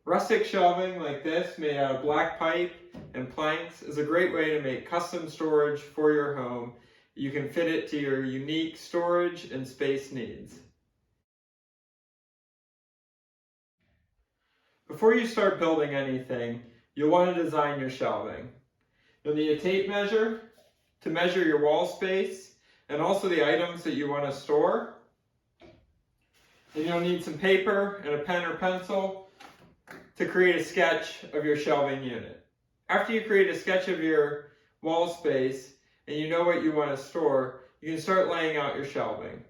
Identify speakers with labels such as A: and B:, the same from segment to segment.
A: Rustic shelving like this, made out of black pipe and planks, is a great way to make custom storage for your home. You can fit it to your unique storage and space needs. Before you start building anything, you'll want to design your shelving. You'll need a tape measure to measure your wall space and also the items that you want to store. And you'll need some paper and a pen or pencil to create a sketch of your shelving unit. After you create a sketch of your wall space and you know what you want to store, you can start laying out your shelving.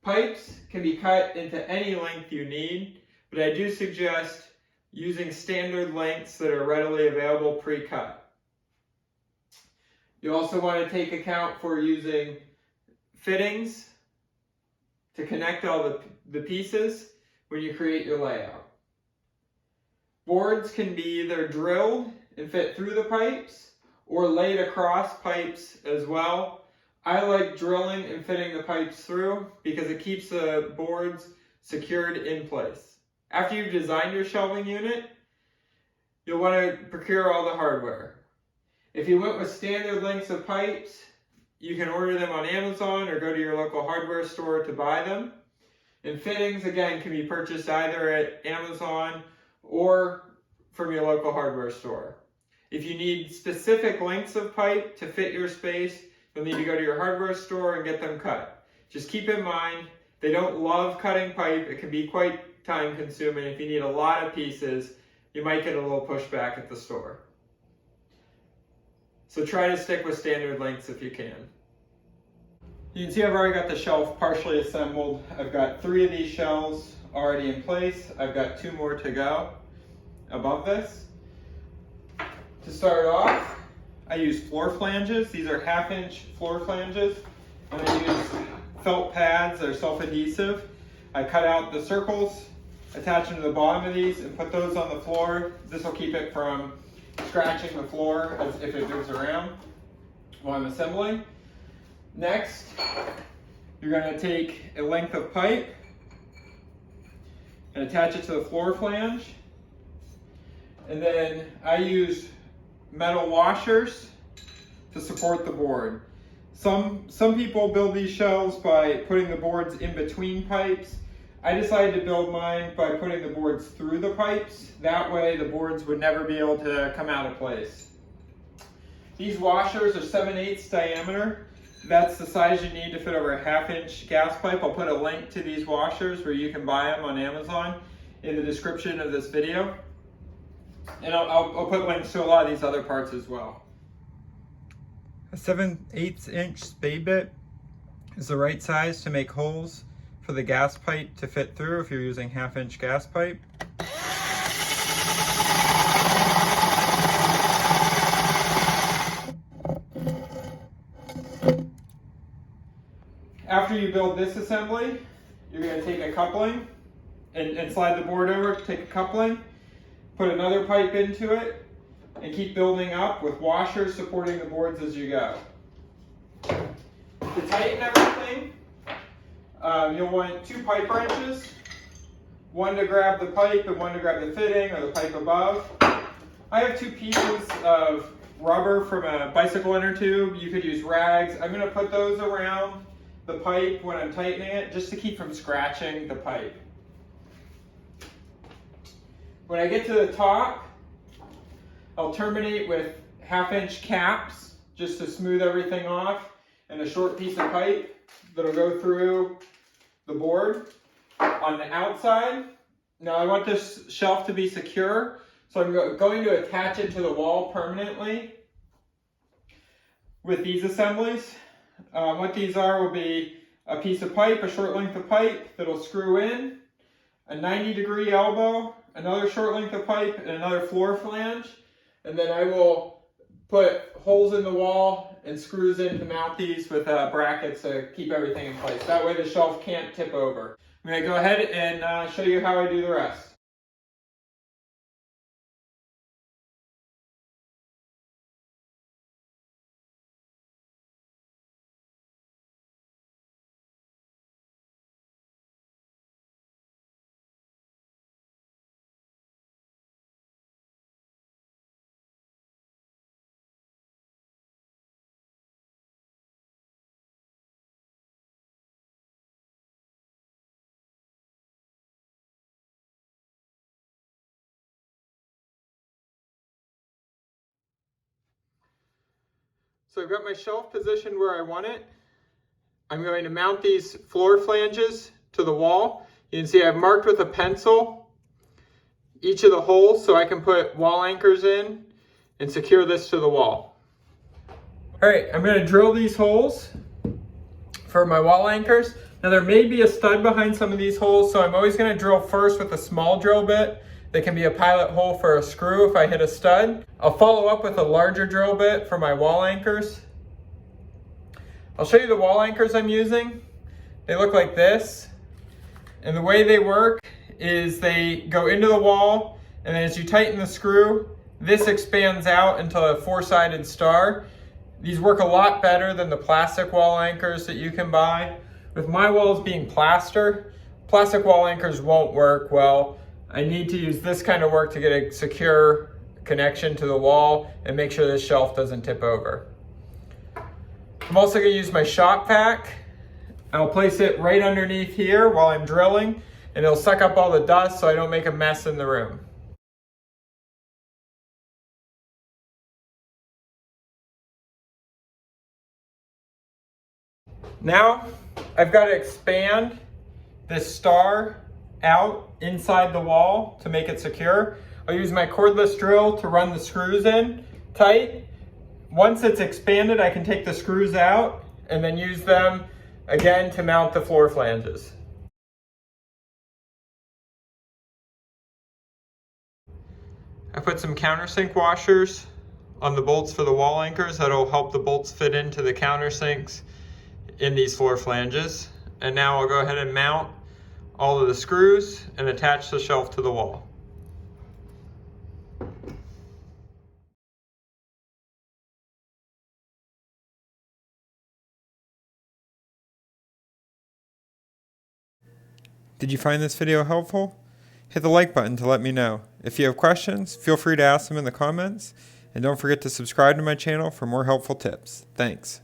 A: Pipes can be cut into any length you need, but I do suggest using standard lengths that are readily available pre-cut. You also want to take account for using fittings to connect all the pieces when you create your layout. Boards can be either drilled and fit through the pipes or laid across pipes as well. I like drilling and fitting the pipes through because it keeps the boards secured in place. After you've designed your shelving unit, you'll want to procure all the hardware. If you went with standard lengths of pipes, you can order them on Amazon or go to your local hardware store to buy them. And fittings, again, can be purchased either at Amazon or from your local hardware store. If you need specific lengths of pipe to fit your space, you'll need to go to your hardware store and get them cut. Just keep in mind, they don't love cutting pipe. It can be quite time consuming. If you need a lot of pieces, you might get a little pushback at the store. So try to stick with standard lengths if you can. You can see I've already got the shelf partially assembled. I've got 3 of these shelves already in place. I've got 2 more to go above this. To start off, I use floor flanges. These are 1/2-inch floor flanges. And I use felt pads that are self-adhesive. I cut out the circles, attach them to the bottom of these, and put those on the floor. This will keep it from scratching the floor as if it moves around while I'm assembling. Next, you're going to take a length of pipe and attach it to the floor flange. And then I use metal washers to support the board. Some people build these shelves by putting the boards in between pipes. I decided to build mine by putting the boards through the pipes. That way the boards would never be able to come out of place. These washers are 7/8 diameter. That's the size you need to fit over a 1/2-inch gas pipe. I'll put a link to these washers where you can buy them on Amazon in the description of this video. And I'll put links to a lot of these other parts as well. A 7/8-inch spade bit is the right size to make holes for the gas pipe to fit through if you're using 1/2-inch gas pipe. After you build this assembly, you're going to take a coupling and slide the board over, take a coupling, put another pipe into it, and keep building up with washers supporting the boards as you go. To tighten everything, you'll want 2 pipe wrenches, one to grab the pipe and one to grab the fitting or the pipe above. I have 2 pieces of rubber from a bicycle inner tube. You could use rags. I'm going to put those around the pipe when I'm tightening it just to keep from scratching the pipe. When I get to the top, I'll terminate with 1/2-inch caps just to smooth everything off and a short piece of pipe that'll go through the board on the outside. Now I want this shelf to be secure, so I'm going to attach it to the wall permanently with these assemblies. What these are will be a piece of pipe, a short length of pipe that'll screw in, a 90-degree elbow, another short length of pipe, and another floor flange. And then I will put holes in the wall and screws in to mount these with brackets to keep everything in place. That way the shelf can't tip over. I'm going to go ahead and show you how I do the rest. So I've got my shelf positioned where I want it. I'm going to mount these floor flanges to the wall. You can see I've marked with a pencil each of the holes so I can put wall anchors in and secure this to the wall. All right, I'm going to drill these holes for my wall anchors. Now there may be a stud behind some of these holes, so I'm always going to drill first with a small drill bit that can be a pilot hole for a screw if I hit a stud. I'll follow up with a larger drill bit for my wall anchors. I'll show you the wall anchors I'm using. They look like this. And the way they work is they go into the wall, and then as you tighten the screw, this expands out into a four-sided star. These work a lot better than the plastic wall anchors that you can buy. With my walls being plaster, plastic wall anchors won't work well. I need to use this kind of work to get a secure connection to the wall and make sure this shelf doesn't tip over. I'm also going to use my shop vac. I'll place it right underneath here while I'm drilling, and it'll suck up all the dust so I don't make a mess in the room. Now I've got to expand this star out inside the wall to make it secure. I'll use my cordless drill to run the screws in tight. Once it's expanded, I can take the screws out and then use them again to mount the floor flanges. I put some countersink washers on the bolts for the wall anchors. That'll help the bolts fit into the countersinks in these floor flanges. And now I'll go ahead and mount all of the screws and attach the shelf to the wall. Did you find this video helpful? Hit the like button to let me know. If you have questions, feel free to ask them in the comments. And don't forget to subscribe to my channel for more helpful tips. Thanks.